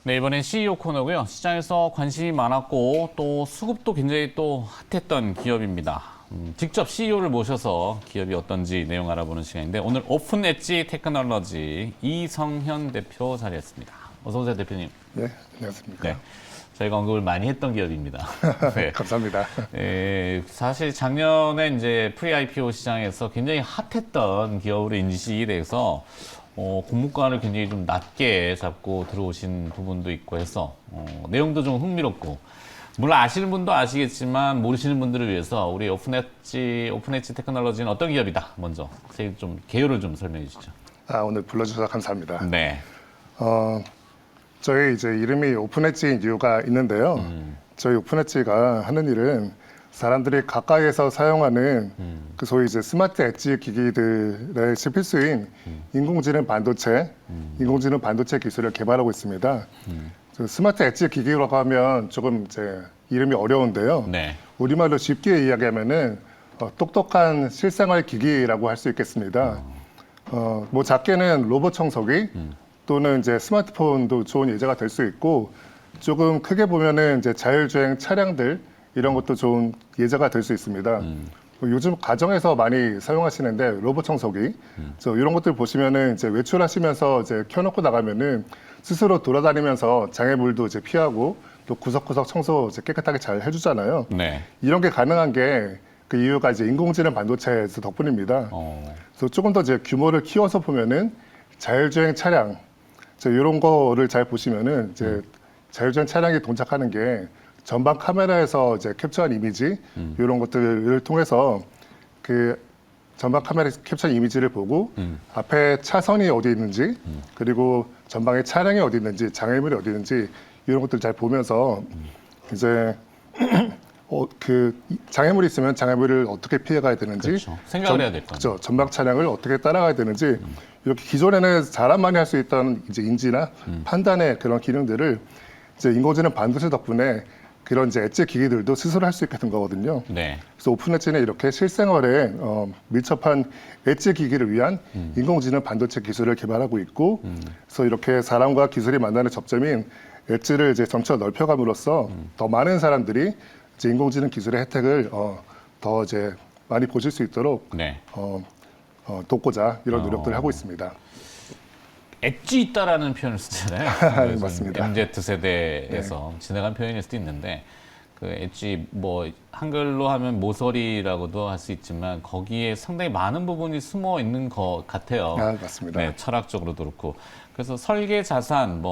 네, 이번엔 CEO 코너고요. 시장에서 관심이 많았고 또 수급도 굉장히 또 핫했던 기업입니다. 직접 CEO를 모셔서 기업이 어떤지 내용 알아보는 시간인데 오늘 오픈 엣지 테크놀로지 이성현 대표 자리했습니다. 어서 오세요, 대표님. 네, 안녕하십니까. 네, 저희가 언급을 많이 했던 기업입니다. 네. 감사합니다. 사실 작년에 이제 프리-IPO 시장에서 굉장히 핫했던 기업으로 인식이 돼서 공모가를 굉장히 좀 낮게 잡고 들어오신 부분도 있고 해서 내용도 좀 흥미롭고 물론 아시는 분도 아시겠지만 모르시는 분들을 위해서 우리 오픈 엣지 테크놀로지는 어떤 기업이다 먼저 좀 개요를 좀 설명해 주시죠. 오늘 불러주셔서 감사합니다. 네. 저희 이제 이름이 오픈 엣지인 이유가 있는데요. 저희 오픈 엣지가 하는 일은 사람들이 가까이에서 사용하는 그 소위 이제 스마트 엣지 기기들의 필수인 인공지능 반도체 기술을 개발하고 있습니다. 스마트 엣지 기기라고 하면 조금 이제 이름이 어려운데요. 네. 우리말로 쉽게 이야기하면은 똑똑한 실생활 기기라고 할 수 있겠습니다. 뭐 작게는 로봇 청소기 또는 이제 스마트폰도 좋은 예제가 될 수 있고 조금 크게 보면은 이제 자율주행 차량들 이런 것도 좋은 예제가 될 수 있습니다. 요즘 가정에서 많이 사용하시는데 로봇 청소기, 이런 것들 보시면은 이제 외출하시면서 이제 켜놓고 나가면은 스스로 돌아다니면서 장애물도 이제 피하고 또 구석구석 청소 이제 깨끗하게 잘 해주잖아요. 네. 이런 게 가능한 게 그 이유가 이제 인공지능 반도체 덕분입니다. 그래서 조금 더 이제 규모를 키워서 보면은 자율주행 차량, 이런 거를 잘 보시면은 이제 자율주행 차량이 동작하는 게 전방 카메라에서 이제 캡처한 이미지 이런 것들을 통해서 그 전방 카메라에서 캡처한 이미지를 보고 앞에 차선이 어디 있는지 그리고 전방에 차량이 어디 있는지 장애물이 어디 있는지 이런 것들 잘 보면서 이제 그 장애물이 있으면 장애물을 어떻게 피해가야 되는지 그렇죠. 생각을 해야 될 거예요. 그렇죠. 전방 차량을 어떻게 따라가야 되는지 이렇게 기존에는 사람만이 할 수 있던 이제 인지나 판단의 그런 기능들을 이제 인공지능 반도체 덕분에 그런 이제 엣지 기기들도 스스로 할 수 있게 된 거거든요. 네. 그래서 오픈 엣지는 이렇게 실생활에 밀접한 엣지 기기를 위한 인공지능 반도체 기술을 개발하고 있고, 그래서 이렇게 사람과 기술이 만나는 접점인 엣지를 이제 점차 넓혀감으로써 더 많은 사람들이 이제 인공지능 기술의 혜택을 더 이제 많이 보실 수 있도록 네. 돕고자 이런 노력들을 하고 있습니다. 엣지 있다라는 표현을 쓰잖아요. 맞습니다. MZ 세대에서 지나간 표현일 수도 있는데 그 엣지 뭐 한글로 하면 모서리라고도 할 수 있지만 거기에 상당히 많은 부분이 숨어 있는 것 같아요. 맞습니다. 네, 철학적으로도 그렇고 그래서 설계 자산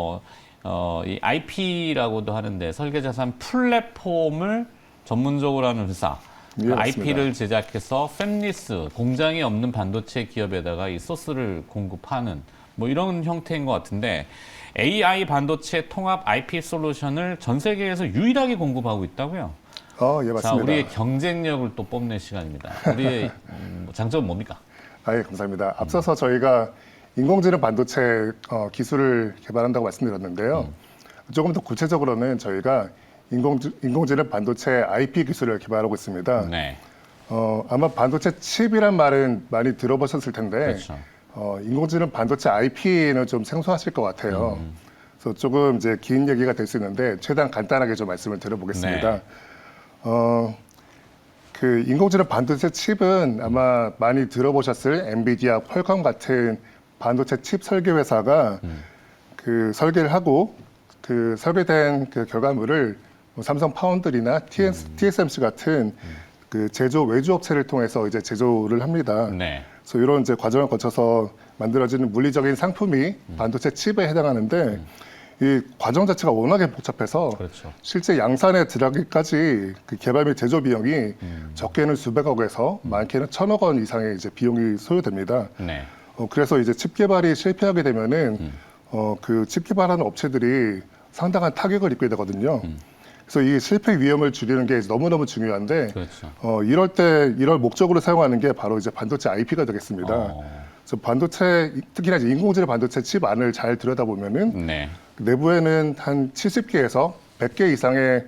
이 IP라고도 하는데 설계 자산 플랫폼을 전문적으로 하는 회사. 예, IP를 제작해서 팹리스 공장이 없는 반도체 기업에다가 이 소스를 공급하는 뭐 이런 형태인 것 같은데 AI 반도체 통합 IP 솔루션을 전 세계에서 유일하게 공급하고 있다고요? 예, 맞습니다. 자, 우리의 경쟁력을 또 뽐낼 시간입니다. 우리의 장점은 뭡니까? 예, 감사합니다. 앞서서 저희가 인공지능 반도체 기술을 개발한다고 말씀드렸는데요. 조금 더 구체적으로는 저희가 인공지능 반도체 IP 기술을 개발하고 있습니다. 네. 아마 반도체 칩이란 말은 많이 들어보셨을 텐데 그렇죠. 인공지능 반도체 IP는 좀 생소하실 것 같아요. 그래서 조금 이제 긴 얘기가 될 수 있는데 최대한 간단하게 좀 말씀을 드려보겠습니다. 네. 그 인공지능 반도체 칩은 아마 많이 들어보셨을 엔비디아, 퀄컴 같은 반도체 칩 설계 회사가 그 설계를 하고 그 설계된 그 결과물을 삼성 파운드리나 TSMC 같은 그 제조 외주 업체를 통해서 이제 제조를 합니다. 네. 그래서 이런 이제 과정을 거쳐서 만들어지는 물리적인 상품이 반도체 칩에 해당하는데 이 과정 자체가 워낙에 복잡해서 그렇죠. 실제 양산에 들어가기까지 그 개발 및 제조 비용이 적게는 수백억에서 많게는 천억 원 이상의 이제 비용이 소요됩니다. 네. 그래서 이제 칩 개발이 실패하게 되면은 그 칩 개발하는 업체들이 상당한 타격을 입게 되거든요. 그래서 이 실패 위험을 줄이는 게 너무너무 중요한데 그렇죠. 이럴 목적으로 사용하는 게 바로 이제 반도체 IP가 되겠습니다. 그래서 반도체 특히나 이제 인공지능 반도체 칩 안을 잘 들여다보면은 네. 내부에는 한 70개에서 100개 이상의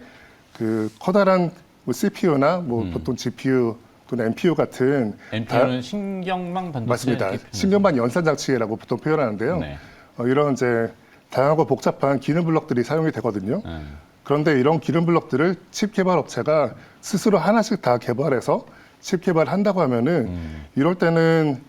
그 커다란 뭐 CPU나 뭐 보통 GPU 또는 NPU 같은 NPU는 신경망 반도체. 맞습니다. 신경망 연산 장치라고 보통 표현하는데요. 네. 이런 이제 다양하고 복잡한 기능 블럭들이 사용이 되거든요. 그런데 이런 기능 블럭들을 칩 개발 업체가 스스로 하나씩 다 개발해서 칩 개발한다고 하면은 이럴 때는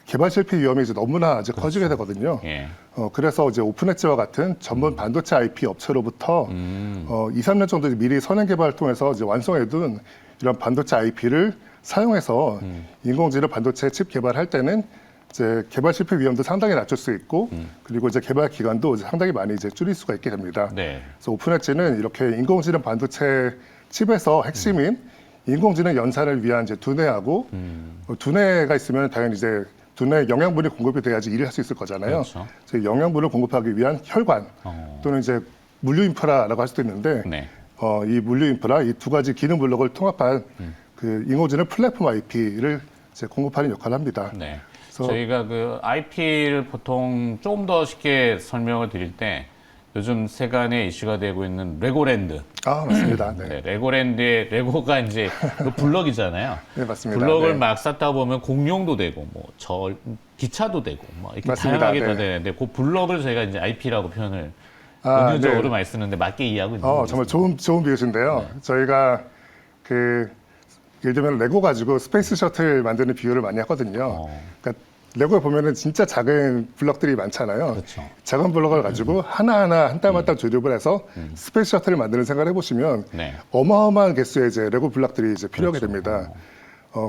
개발 실패 위험이 이제 너무나 이제 커지게 되거든요. 예. 그래서 이제 오픈엣지와 같은 전문 반도체 IP 업체로부터 2, 3년 정도 미리 선행 개발을 통해서 이제 완성해둔 이런 반도체 IP를 사용해서 인공지능 반도체 칩 개발할 때는 이제 개발 실패 위험도 상당히 낮출 수 있고 그리고 이제 개발 기간도 이제 상당히 많이 이제 줄일 수가 있게 됩니다. 네. 그래서 오픈엣지는 이렇게 인공지능 반도체 칩에서 핵심인 인공지능 연산을 위한 이제 두뇌하고 두뇌가 있으면 당연히 이제 두뇌에 영양분이 공급이 돼야지 일을 할 수 있을 거잖아요. 그렇죠. 그래서 영양분을 공급하기 위한 혈관 또는 이제 물류 인프라라고 할 수도 있는데 네. 이 물류 인프라 이 두 가지 기능 블록을 통합한 그 인공지능 플랫폼 IP를 이제 공급하는 역할을 합니다. 네. 그래서 저희가 그 IP를 보통 조금 더 쉽게 설명을 드릴 때 요즘 세간에 이슈가 되고 있는 레고랜드. 맞습니다. 네. 네, 레고랜드의 레고가 이제 그 블럭이잖아요. 네, 맞습니다. 블럭을 네. 막 쌓다 보면 공룡도 되고 뭐 기차도 되고 뭐 이렇게 맞습니다. 다양하게 네. 다 되는데 그 블럭을 저희가 이제 IP라고 표현을 네. 은유적으로 많이 쓰는데 맞게 이해하고 있는 거죠. 정말 좋은 비유신데요. 저희가 그 예를 들면 레고 가지고 스페이스 셔틀 만드는 비유를 많이 하거든요. 그러니까 레고에 보면은 진짜 작은 블럭들이 많잖아요. 그렇죠. 작은 블럭을 가지고 하나하나 한 땀 한 땀 조립을 해서 스페이스 셔틀을 만드는 생각을 해보시면 네. 어마어마한 개수의 이제 레고 블럭들이 이제 필요하게 그렇죠. 됩니다.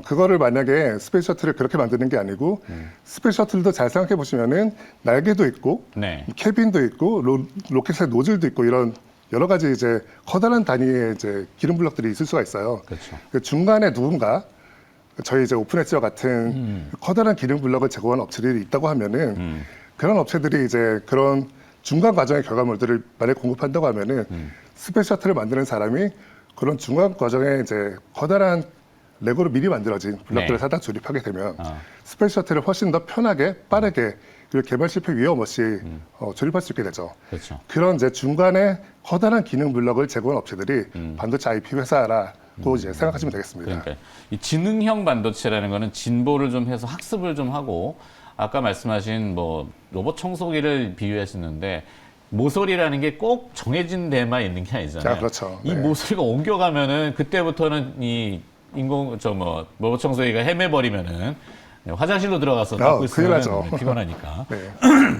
그거를 만약에 스페이스 셔틀을 그렇게 만드는 게 아니고 스페이스 셔틀도 잘 생각해 보시면은 날개도 있고 네. 캐빈도 있고 로켓의 노즐도 있고 이런 여러 가지 이제 커다란 단위의 이제 기름 블럭들이 있을 수가 있어요. 그렇죠. 그 중간에 누군가 저희 이제 오픈엣지와 같은 커다란 기능 블럭을 제공하는 업체들이 있다고 하면은 그런 업체들이 이제 그런 중간 과정의 결과물들을 만약 공급한다고 하면은 스페이스 셔틀을 만드는 사람이 그런 중간 과정에 이제 커다란 레고로 미리 만들어진 블럭들을 네. 사다 조립하게 되면 스페이스 셔틀을 훨씬 더 편하게 빠르게 그리고 개발 실패 위험 없이 조립할 수 있게 되죠. 그렇죠. 그런 이제 중간에 커다란 기능 블럭을 제공하는 업체들이 반도체 IP 회사라고 이제 생각하시면 되겠습니다. 그러니까 이 지능형 반도체라는 거는 진보를 좀 해서 학습을 좀 하고 아까 말씀하신 뭐 로봇 청소기를 비유하시는데 모서리라는 게 꼭 정해진 데만 있는 게 아니잖아요. 그렇죠. 이 네. 모서리가 옮겨가면은 그때부터는 이 로봇 청소기가 헤매버리면은 화장실로 들어가서 닦고 큰일 있으면 나죠. 피곤하니까. 네.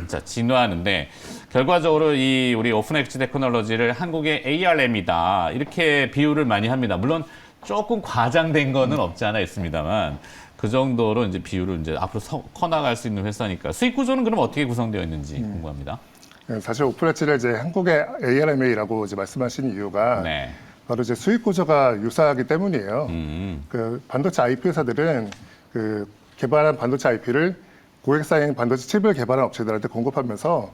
자, 진화하는데 결과적으로 이 우리 오픈엣지 테크놀로지를 한국의 ARM이다 이렇게 비유를 많이 합니다. 물론 조금 과장된 거는 없지 않아 있습니다만 그 정도로 이제 비유를 이제 앞으로 커나갈 수 있는 회사니까 수익 구조는 그럼 어떻게 구성되어 있는지 궁금합니다. 사실 오픈엣지를 이제 한국의 ARMA라고 이제 말씀하신 이유가 네. 바로 이제 수익 구조가 유사하기 때문이에요. 그 반도체 IP 회사들은 그 개발한 반도체 IP를 고객사인 반도체 칩을 개발한 업체들한테 공급하면서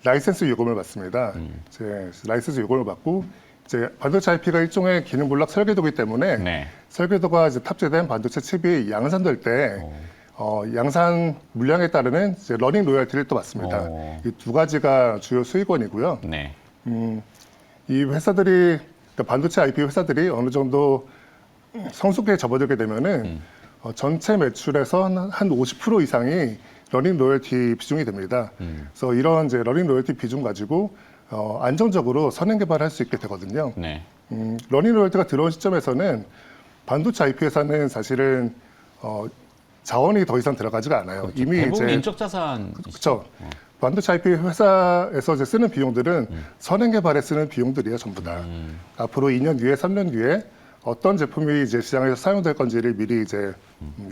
라이센스 요금을 받습니다. 이제 라이센스 요금을 받고 이제 반도체 IP가 일종의 기능 블록 설계도이기 때문에 네. 설계도가 이제 탑재된 반도체 칩이 양산될 때 양산 물량에 따르는 이제 러닝 로열티를 또 받습니다. 이 두 가지가 주요 수익원이고요. 네. 이 회사들이 그러니까 반도체 IP 회사들이 어느 정도 성숙기에 접어들게 되면은 전체 매출에서 한 50% 이상이 러닝 로열티 비중이 됩니다. 그래서 이런 이제 러닝 로열티 비중 가지고 안정적으로 선행 개발할 수 있게 되거든요. 네. 러닝 로열티가 들어온 시점에서는 반도체 IP 회사는 사실은 자원이 더 이상 들어가지가 않아요. 이미 대부분 이제 인적 자산. 그렇죠. 반도체 IP 회사에서 이제 쓰는 비용들은 선행 개발에 쓰는 비용들이에요, 전부 다. 앞으로 2년 뒤에, 3년 뒤에 어떤 제품이 이제 시장에서 사용될 건지를 미리 이제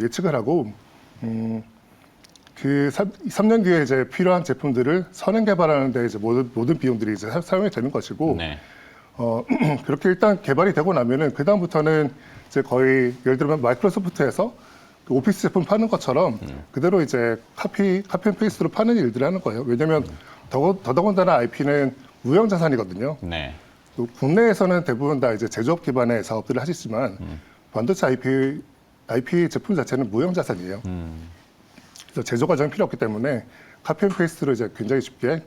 예측을 하고, 그 3년 뒤에 이제 필요한 제품들을 선행 개발하는데 이제 모든 비용들이 이제 사용이 되는 것이고, 네. 그렇게 일단 개발이 되고 나면은 그 다음부터는 이제 거의 예를 들면 마이크로소프트에서 그 오피스 제품 파는 것처럼 그대로 이제 카피 앤 페이스트로 파는 일들을 하는 거예요. 왜냐하면 더더군다나 IP는 무형 자산이거든요. 네. 또 국내에서는 대부분 다 이제 제조업 기반의 사업들을 하시지만 반도체 IP 제품 자체는 무형 자산이에요. 그래서 제조 과정이 필요 없기 때문에 카피 앤 페이스트로 이제 굉장히 쉽게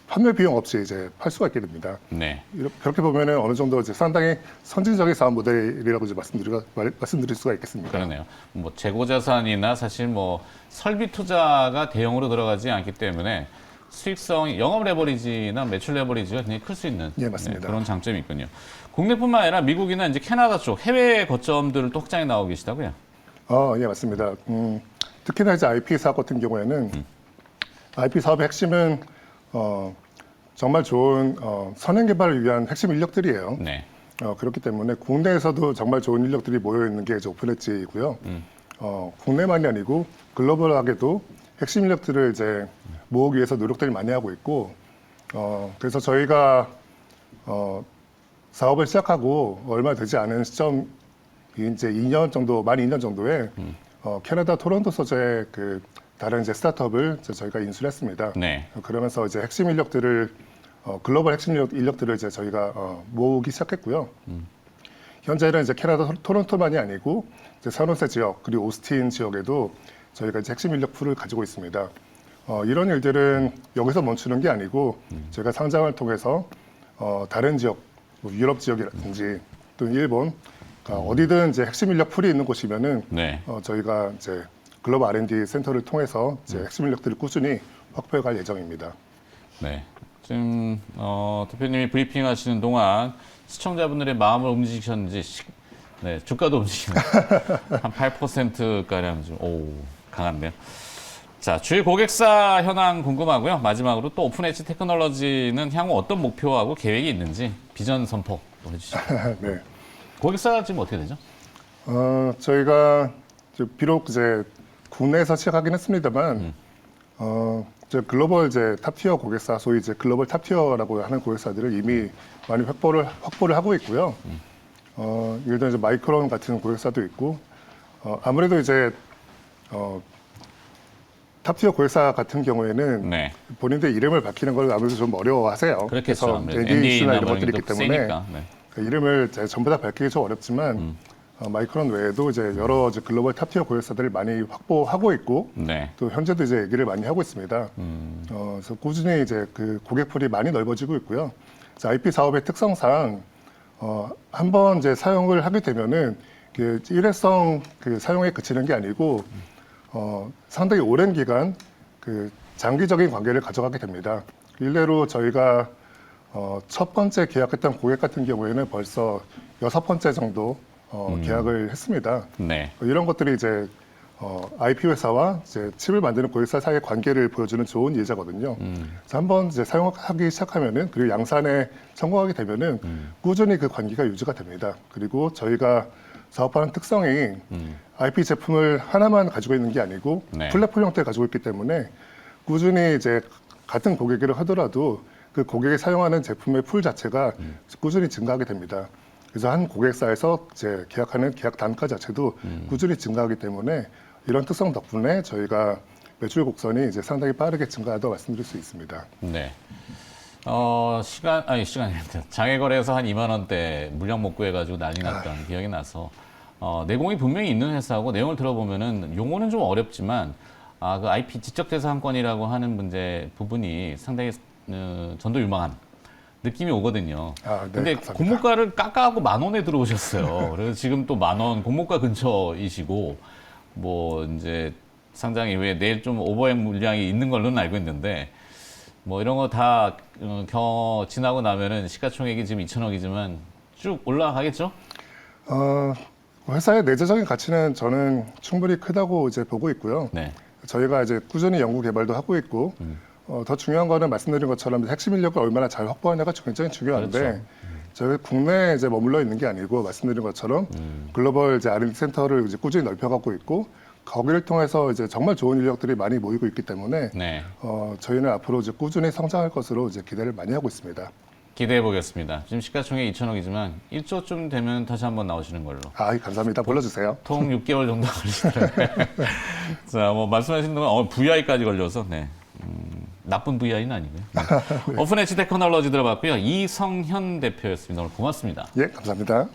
판매 비용 없이 이제 팔 수가 있게 됩니다. 네. 그렇게 보면은 어느 정도 이제 상당히 선진적인 사업 모델이라고 이제 말씀드릴 수가 있겠습니다. 그러네요. 뭐 재고 자산이나 사실 뭐 설비 투자가 대형으로 들어가지 않기 때문에 수익성, 영업 레버리지나 매출 레버리지가 굉장히 클 수 있는 예, 맞습니다. 그런 장점이 있군요. 국내뿐만 아니라 미국이나 이제 캐나다 쪽 해외 거점들을 또 확장해 나오고 계시다고요? 예, 맞습니다. 특히나 이제 IP 사업 같은 경우에는 IP 사업의 핵심은 정말 좋은 선행 개발을 위한 핵심 인력들이에요. 네. 그렇기 때문에 국내에서도 정말 좋은 인력들이 모여 있는 게 이제 오픈엣지이고요. 국내만이 아니고 글로벌하게도 핵심 인력들을 이제 모으기 위해서 노력들을 많이 하고 있고, 그래서 저희가 사업을 시작하고 얼마 되지 않은 시점, 이제 2년 정도, 만 2년 정도에 캐나다 토론토 소재의 그 다른 이제 스타트업을 이제 저희가 인수를 했습니다. 네. 그러면서 이제 핵심 인력들을 글로벌 핵심 인력들을 이제 저희가 모으기 시작했고요. 현재는 이제 캐나다 토론토만이 아니고 이제 산호세 지역 그리고 오스틴 지역에도 저희가 이제 핵심 인력 풀을 가지고 있습니다. 이런 일들은 여기서 멈추는 게 아니고 저희가 상장을 통해서 다른 지역, 뭐 유럽 지역이라든지 또 일본 어디든 이제 핵심 인력 풀이 있는 곳이면은 네. 저희가 이제 글로벌 R&D 센터를 통해서 이제 핵심 인력들을 꾸준히 확보해 갈 예정입니다. 네. 지금 대표님이 브리핑 하시는 동안 시청자분들의 마음을 움직이셨는지 네, 주가도 움직이네요. 한 8%가량 좀 강한데요. 자, 주요 고객사 현황 궁금하고요. 마지막으로 또 오픈 엣지 테크놀로지는 향후 어떤 목표하고 계획이 있는지 비전 선포 해주시죠. 네. 고객사 지금 어떻게 되죠? 저희가 비록 이제 국내에서 시작하긴 했습니다만, 이제 글로벌 이제 탑티어 고객사, 소위 이제 글로벌 탑티어라고 하는 고객사들을 이미 많이 확보를 하고 있고요. 예를 들어 이제 마이크론 같은 고객사도 있고, 아무래도 이제 탑티어 고객사 같은 경우에는 네. 본인들 이름을 밝히는 걸 아무래도 좀 어려워하세요. 그렇겠죠. 그래서 NDA나 이런 것들이 있기 때문에 세니까. 네. 그 이름을 이제 전부 다 밝히기 좀 어렵지만 마이크론 외에도 이제 여러 이제 글로벌 탑티어 고객사들을 많이 확보하고 있고 네. 또 현재도 이제 얘기를 많이 하고 있습니다. 그래서 꾸준히 이제 그 고객풀이 많이 넓어지고 있고요. IP 사업의 특성상 한번 이제 사용을 하게 되면은 그 일회성 그 사용에 그치는 게 아니고 상당히 오랜 기간 그 장기적인 관계를 가져가게 됩니다. 일례로 저희가 첫 번째 계약했던 고객 같은 경우에는 벌써 6번째 정도 계약을 했습니다. 네. 이런 것들이 이제 IP 회사와 이제 칩을 만드는 고객사 사이의 관계를 보여주는 좋은 예제거든요. 그래서 한번 이제 사용하기 시작하면은 그리고 양산에 성공하게 되면은 꾸준히 그 관계가 유지가 됩니다. 그리고 저희가 사업하는 특성이 IP 제품을 하나만 가지고 있는 게 아니고 네. 플랫폼 형태를 가지고 있기 때문에 꾸준히 이제 같은 고객을 하더라도 그 고객이 사용하는 제품의 풀 자체가 꾸준히 증가하게 됩니다. 그래서 한 고객사에서 이제 계약하는 계약 단가 자체도 꾸준히 증가하기 때문에 이런 특성 덕분에 저희가 매출 곡선이 이제 상당히 빠르게 증가하다고 말씀드릴 수 있습니다. 네. 시간이 아닙니다. 장외거래에서 한 2만 원대 물량 못 구해가지고 난리 났던 기억이 나서 내공이 분명히 있는 회사고 내용을 들어보면은 용어는 좀 어렵지만 그 IP 지적 재산권이라고 하는 문제 부분이 상당히 전도유망한 느낌이 오거든요. 네, 근데 감사합니다. 공모가를 깎아하고 10,000원에 들어오셨어요. 그래서 지금 또 10,000원 공모가 근처이시고 뭐 이제 상장 이후에 내일 좀 오버행 물량이 있는 걸로는 알고 있는데 뭐 이런 거 다 지나고 나면은 시가총액이 지금 2,000억이지만 쭉 올라가겠죠? 회사의 내재적인 가치는 저는 충분히 크다고 이제 보고 있고요. 네. 저희가 이제 꾸준히 연구 개발도 하고 있고 더 중요한 거는 말씀드린 것처럼 핵심 인력을 얼마나 잘 확보하냐가 굉장히 중요한데 그렇죠. 저희 국내에 이제 머물러 있는 게 아니고 말씀드린 것처럼 글로벌 이제 R&D 센터를 이제 꾸준히 넓혀가고 있고 거기를 통해서 이제 정말 좋은 인력들이 많이 모이고 있기 때문에 네. 저희는 앞으로 이제 꾸준히 성장할 것으로 이제 기대를 많이 하고 있습니다. 기대해 보겠습니다. 지금 시가총액 2,000억이지만 1조쯤 되면 다시 한번 나오시는 걸로. 감사합니다. 불러주세요. 통 6개월 정도 걸리시더라고요. 자, 뭐 말씀하신 동안 VI까지 걸려서 네. 나쁜 VI는 아니고요. 네. 오픈엣지 테크놀로지 들어봤고요. 이성현 대표였습니다. 오늘 고맙습니다. 예, 감사합니다.